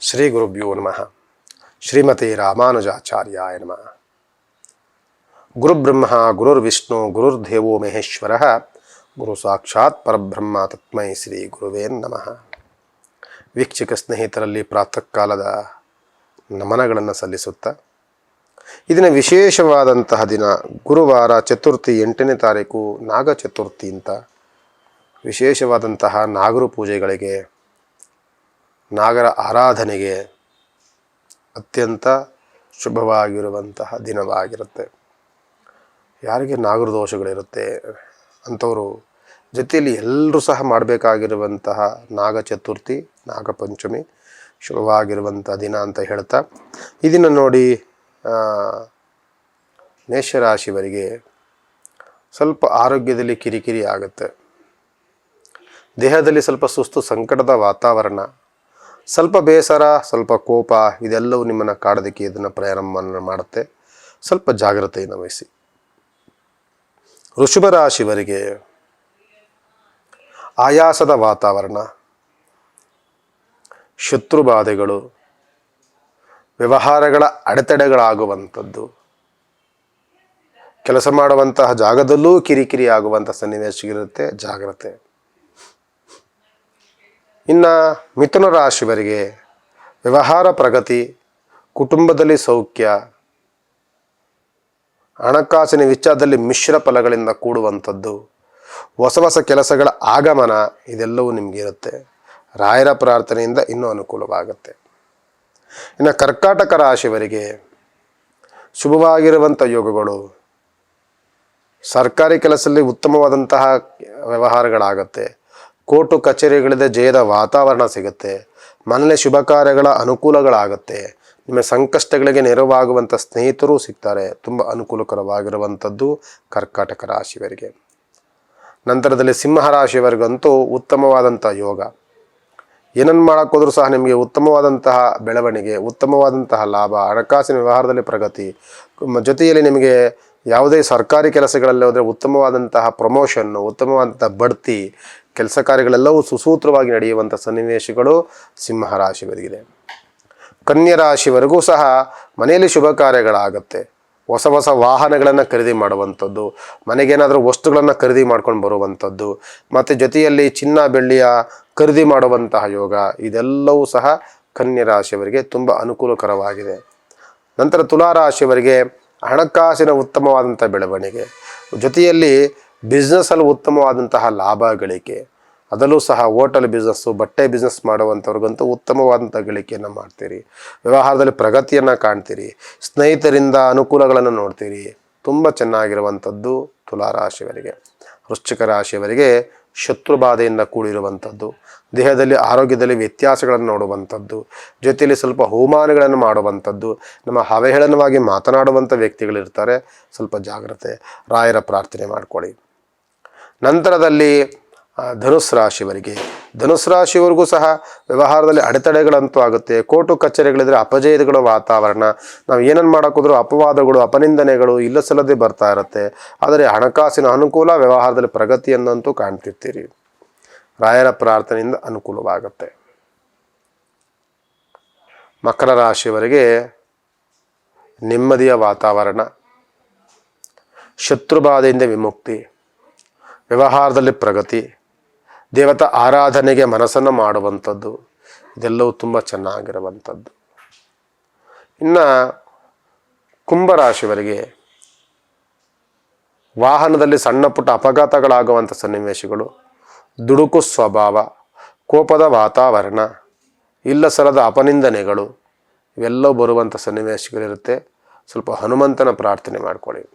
ಶ್ರೀ ಗುರುಭ್ಯೋ ನಮಃ. ಶ್ರೀಮತಿ ರಾಮಾನುಜಾಚಾರ್ಯಾಯ ನಮಃ. ಗುರುಬ್ರಹ್ಮ ಗುರುರ್ವಿಷ್ಣು ಗುರುರ್ದೇವೋ ಮಹೇಶ್ವರ ಗುರು ಸಾಕ್ಷಾತ್ ಪರಬ್ರಹ್ಮ ತಸ್ಮೈ ಶ್ರೀ ಗುರುವೇ ನಮಃ. ವೀಕ್ಷಕ ಸ್ನೇಹಿತರಲ್ಲಿ ಪ್ರಾತಃ ಕಾಲದ ನಮನಗಳನ್ನು ಸಲ್ಲಿಸುತ್ತಾ ಇದನ್ನು ವಿಶೇಷವಾದಂತಹ ದಿನ ಗುರುವಾರ ಚತುರ್ಥಿ 8ನೇ ತಾರೀಕು ನಾಗ ಚತುರ್ಥಿ ಅಂತ ವಿಶೇಷವಾದಂತಹ ನಾಗರು ಪೂಜೆಗಳಿಗೆ ನಾಗರ ಆರಾಧನೆಗೆ ಅತ್ಯಂತ ಶುಭವಾಗಿರುವಂತಹ ದಿನವಾಗಿರುತ್ತೆ. ಯಾರಿಗೆ ನಾಗರ ದೋಷಗಳಿರುತ್ತೆ ಅಂಥವರು ಜೊತೆಯಲ್ಲಿ ಎಲ್ಲರೂ ಸಹ ಮಾಡಬೇಕಾಗಿರುವಂತಹ ನಾಗ ಚತುರ್ಥಿ ನಾಗಪಂಚಮಿ ಶುಭವಾಗಿರುವಂಥ ದಿನ ಅಂತ ಹೇಳ್ತಾ ಇದನ್ನು ನೋಡಿ ಮೇಷರಾಶಿಯವರಿಗೆ ಸ್ವಲ್ಪ ಆರೋಗ್ಯದಲ್ಲಿ ಕಿರಿಕಿರಿ ಆಗುತ್ತೆ. ದೇಹದಲ್ಲಿ ಸ್ವಲ್ಪ ಸುಸ್ತು ಸಂಕಟದ ವಾತಾವರಣ, ಸ್ವಲ್ಪ ಬೇಸರ, ಸ್ವಲ್ಪ ಕೋಪ ಇದೆಲ್ಲವೂ ನಿಮ್ಮನ್ನು ಕಾಡೋದಕ್ಕೆ ಇದನ್ನು ಪ್ರಾರಂಭ ಮಾಡುತ್ತೆ. ಸ್ವಲ್ಪ ಜಾಗ್ರತೆಯನ್ನು ವಹಿಸಿ. ವೃಷಭ ರಾಶಿಯವರಿಗೆ ಆಯಾಸದ ವಾತಾವರಣ, ಶತ್ರುಬಾಧೆಗಳು, ವ್ಯವಹಾರಗಳ ಅಡೆತಡೆಗಳಾಗುವಂಥದ್ದು, ಕೆಲಸ ಮಾಡುವಂತಹ ಜಾಗದಲ್ಲೂ ಕಿರಿಕಿರಿ ಆಗುವಂಥ ಸನ್ನಿವೇಶಗಳಿರುತ್ತೆ. ಜಾಗ್ರತೆ. ಇನ್ನು ಮಿಥುನ ರಾಶಿಯವರಿಗೆ ವ್ಯವಹಾರ ಪ್ರಗತಿ, ಕುಟುಂಬದಲ್ಲಿ ಸೌಖ್ಯ, ಹಣಕಾಸಿನ ವಿಚಾರದಲ್ಲಿ ಮಿಶ್ರ ಫಲಗಳಿಂದ ಕೂಡುವಂಥದ್ದು, ಹೊಸ ಹೊಸ ಕೆಲಸಗಳ ಆಗಮನ ಇದೆಲ್ಲವೂ ನಿಮಗೆ ಇರುತ್ತೆ. ರಾಯರ ಪ್ರಾರ್ಥನೆಯಿಂದ ಇನ್ನೂ ಅನುಕೂಲವಾಗುತ್ತೆ. ಇನ್ನು ಕರ್ಕಾಟಕ ರಾಶಿಯವರಿಗೆ ಶುಭವಾಗಿರುವಂಥ ಯೋಗಗಳು, ಸರ್ಕಾರಿ ಕೆಲಸದಲ್ಲಿ ಉತ್ತಮವಾದಂತಹ ವ್ಯವಹಾರಗಳಾಗತ್ತೆ. ಕೋರ್ಟು ಕಚೇರಿಗಳಿಂದ ಜಯದ ವಾತಾವರಣ ಸಿಗುತ್ತೆ. ಮನೆಯಲ್ಲಿ ಶುಭ ಕಾರ್ಯಗಳ ಅನುಕೂಲಗಳಾಗುತ್ತೆ. ನಿಮ್ಮ ಸಂಕಷ್ಟಗಳಿಗೆ ನೆರವಾಗುವಂಥ ಸ್ನೇಹಿತರು ಸಿಗ್ತಾರೆ. ತುಂಬ ಅನುಕೂಲಕರವಾಗಿರುವಂಥದ್ದು ಕರ್ಕಾಟಕ ರಾಶಿಯವರಿಗೆ. ನಂತರದಲ್ಲಿ ಸಿಂಹ ರಾಶಿಯವರಿಗಂತೂ ಉತ್ತಮವಾದಂಥ ಯೋಗ. ಏನನ್ನು ಮಾಡೋಕ್ಕೋದ್ರೂ ಸಹ ನಿಮಗೆ ಉತ್ತಮವಾದಂತಹ ಬೆಳವಣಿಗೆ, ಉತ್ತಮವಾದಂತಹ ಲಾಭ, ಹಣಕಾಸಿನ ವ್ಯವಹಾರದಲ್ಲಿ ಪ್ರಗತಿ, ಜೊತೆಯಲ್ಲಿ ನಿಮಗೆ ಯಾವುದೇ ಸರ್ಕಾರಿ ಕೆಲಸಗಳಲ್ಲಿ ಹೋದರೆ ಉತ್ತಮವಾದಂತಹ ಪ್ರಮೋಷನ್ನು, ಉತ್ತಮವಾದಂತಹ ಬಡ್ತಿ, ಕೆಲಸ ಕಾರ್ಯಗಳೆಲ್ಲವೂ ಸುಸೂತ್ರವಾಗಿ ನಡೆಯುವಂಥ ಸನ್ನಿವೇಶಗಳು ಸಿಂಹ ರಾಶಿಯವರಿಗಿದೆ. ಕನ್ಯಾ ರಾಶಿವರೆಗೂ ಸಹ ಮನೆಯಲ್ಲಿ ಶುಭ ಕಾರ್ಯಗಳಾಗುತ್ತೆ. ಹೊಸ ಹೊಸ ವಾಹನಗಳನ್ನು ಖರೀದಿ ಮಾಡುವಂಥದ್ದು, ಮನೆಗೇನಾದರೂ ವಸ್ತುಗಳನ್ನು ಖರೀದಿ ಮಾಡ್ಕೊಂಡು ಬರುವಂಥದ್ದು, ಮತ್ತು ಜೊತೆಯಲ್ಲಿ ಚಿನ್ನ ಬೆಳ್ಳಿಯ ಖರೀದಿ ಮಾಡುವಂತಹ ಯೋಗ ಇದೆಲ್ಲವೂ ಸಹ ಕನ್ಯಾ ರಾಶಿಯವರಿಗೆ ತುಂಬ ಅನುಕೂಲಕರವಾಗಿದೆ. ನಂತರ ತುಲಾ ರಾಶಿಯವರಿಗೆ ಹಣಕಾಸಿನ ಉತ್ತಮವಾದಂಥ ಬೆಳವಣಿಗೆ, ಜೊತೆಯಲ್ಲಿ ಬಿಸ್ನೆಸ್ಸಲ್ಲಿ ಉತ್ತಮವಾದಂತಹ ಲಾಭ ಗಳಿಕೆ, ಅದರಲ್ಲೂ ಸಹ ಹೋಟೆಲ್ ಬಿಸ್ನೆಸ್ಸು, ಬಟ್ಟೆ ಬಿಸ್ನೆಸ್ ಮಾಡುವಂಥವ್ರಿಗಂತೂ ಉತ್ತಮವಾದಂಥ ಗಳಿಕೆಯನ್ನು ಮಾಡ್ತೀರಿ. ವ್ಯವಹಾರದಲ್ಲಿ ಪ್ರಗತಿಯನ್ನು ಕಾಣ್ತೀರಿ. ಸ್ನೇಹಿತರಿಂದ ಅನುಕೂಲಗಳನ್ನು ನೋಡ್ತೀರಿ. ತುಂಬ ಚೆನ್ನಾಗಿರುವಂಥದ್ದು ತುಲಾ ರಾಶಿಯವರಿಗೆ. ವೃಶ್ಚಿಕ ರಾಶಿಯವರಿಗೆ ಶತ್ರುಬಾಧೆಯಿಂದ ಕೂಡಿರುವಂಥದ್ದು, ದೇಹದಲ್ಲಿ ಆರೋಗ್ಯದಲ್ಲಿ ವ್ಯತ್ಯಾಸಗಳನ್ನು ನೋಡುವಂಥದ್ದು, ಜೊತೆಯಲ್ಲಿ ಸ್ವಲ್ಪ ಅವಮಾನಗಳನ್ನು ಮಾಡುವಂಥದ್ದು, ನಮ್ಮ ಅವಹೇಳನವಾಗಿ ಮಾತನಾಡುವಂಥ ವ್ಯಕ್ತಿಗಳಿರ್ತಾರೆ. ಸ್ವಲ್ಪ ಜಾಗ್ರತೆ. ರಾಯರ ಪ್ರಾರ್ಥನೆ ಮಾಡಿಕೊಳ್ಳಿ. ನಂತರದಲ್ಲಿ ಧನುಸ್ ರಾಶಿಯವರಿಗೆ, ಧನುಸ್ ರಾಶಿಯವರೆಗೂ ಸಹ ವ್ಯವಹಾರದಲ್ಲಿ ಅಡೆತಡೆಗಳಂತೂ ಆಗುತ್ತೆ. ಕೋರ್ಟು ಕಚೇರಿಗಳಿದ್ರೆ ಅಪಜಯಗಳ ವಾತಾವರಣ, ನಾವು ಏನನ್ನು ಮಾಡೋಕ್ಕೋದ್ರೂ ಅಪವಾದಗಳು, ಅಪನಿಂದನೆಗಳು ಇಲ್ಲ ಸಲ್ಲದೆ ಬರ್ತಾ ಇರುತ್ತೆ. ಆದರೆ ಹಣಕಾಸಿನ ಅನುಕೂಲ, ವ್ಯವಹಾರದಲ್ಲಿ ಪ್ರಗತಿಯನ್ನಂತೂ ಕಾಣ್ತಿರ್ತೀರಿ. ರಾಯರ ಪ್ರಾರ್ಥನೆಯಿಂದ ಅನುಕೂಲವಾಗುತ್ತೆ. ಮಕರ ರಾಶಿಯವರಿಗೆ ನೆಮ್ಮದಿಯ ವಾತಾವರಣ, ಶತ್ರುಬಾಧೆಯಿಂದ ವಿಮುಕ್ತಿ, ವ್ಯವಹಾರದಲ್ಲಿ ಪ್ರಗತಿ, ದೇವತಾ ಆರಾಧನೆಗೆ ಮನಸ್ಸನ್ನು ಮಾಡುವಂಥದ್ದು ಇದೆಲ್ಲವೂ ತುಂಬ ಚೆನ್ನಾಗಿರುವಂಥದ್ದು. ಇನ್ನು ಕುಂಭರಾಶಿಯವರಿಗೆ ವಾಹನದಲ್ಲಿ ಸಣ್ಣ ಪುಟ್ಟ ಅಪಘಾತಗಳಾಗುವಂಥ ಸನ್ನಿವೇಶಗಳು, ದುಡುಕು ಸ್ವಭಾವ, ಕೋಪದ ವಾತಾವರಣ, ಇಲ್ಲ ಸಲ್ಲದ ಅಪನಿಂದನೆಗಳು ಇವೆಲ್ಲವೂ ಬರುವಂಥ ಸನ್ನಿವೇಶಗಳಿರುತ್ತೆ. ಸ್ವಲ್ಪ ಹನುಮಂತನ ಪ್ರಾರ್ಥನೆ ಮಾಡಿಕೊಳ್ಳಿ.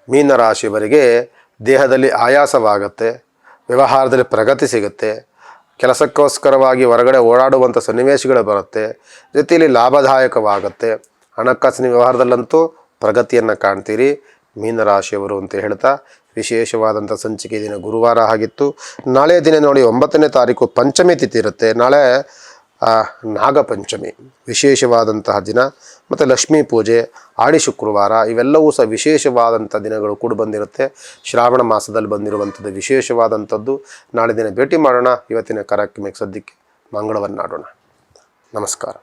ಮೀನರಾಶಿಯವರಿಗೆ ದೇಹದಲ್ಲಿ ಆಯಾಸವಾಗುತ್ತೆ, ವ್ಯವಹಾರದಲ್ಲಿ ಪ್ರಗತಿ ಸಿಗುತ್ತೆ, ಕೆಲಸಕ್ಕೋಸ್ಕರವಾಗಿ ಹೊರಗಡೆ ಓಡಾಡುವಂಥ ಸನ್ನಿವೇಶಗಳು ಬರುತ್ತೆ, ಜೊತೆಯಲ್ಲಿ ಲಾಭದಾಯಕವಾಗುತ್ತೆ, ಹಣಕಾಸಿನ ವ್ಯವಹಾರದಲ್ಲಂತೂ ಪ್ರಗತಿಯನ್ನು ಕಾಣ್ತೀರಿ ಮೀನರಾಶಿಯವರು ಅಂತ ಹೇಳ್ತಾ ವಿಶೇಷವಾದಂಥ ಸಂಚಿಕೆ ದಿನ ಗುರುವಾರ ಆಗಿತ್ತು. ನಾಳೆಯ ದಿನ ನೋಡಿ 9ನೇ ತಾರೀಕು ಪಂಚಮಿ ತಿಥಿ ಇರುತ್ತೆ. ನಾಳೆ ನಾಗಪಂಚಮಿ ವಿಶೇಷವಾದಂತಹ ದಿನ, ಮತ್ತು ಲಕ್ಷ್ಮೀ ಪೂಜೆ, ಆಡಿ ಶುಕ್ರವಾರ ಇವೆಲ್ಲವೂ ಸಹ ವಿಶೇಷವಾದಂಥ ದಿನಗಳು ಕೂಡ ಬಂದಿರುತ್ತೆ. ಶ್ರಾವಣ ಮಾಸದಲ್ಲಿ ಬಂದಿರುವಂಥದ್ದು ವಿಶೇಷವಾದಂಥದ್ದು. ನಾಳೆ ದಿನ ಭೇಟಿ ಮಾಡೋಣ. ಇವತ್ತಿನ ಕಾರ್ಯಕ್ರಮಕ್ಕೆ ಸದ್ಯಕ್ಕೆ ಮಂಗಳವನ್ನಾಡೋಣ. ನಮಸ್ಕಾರ.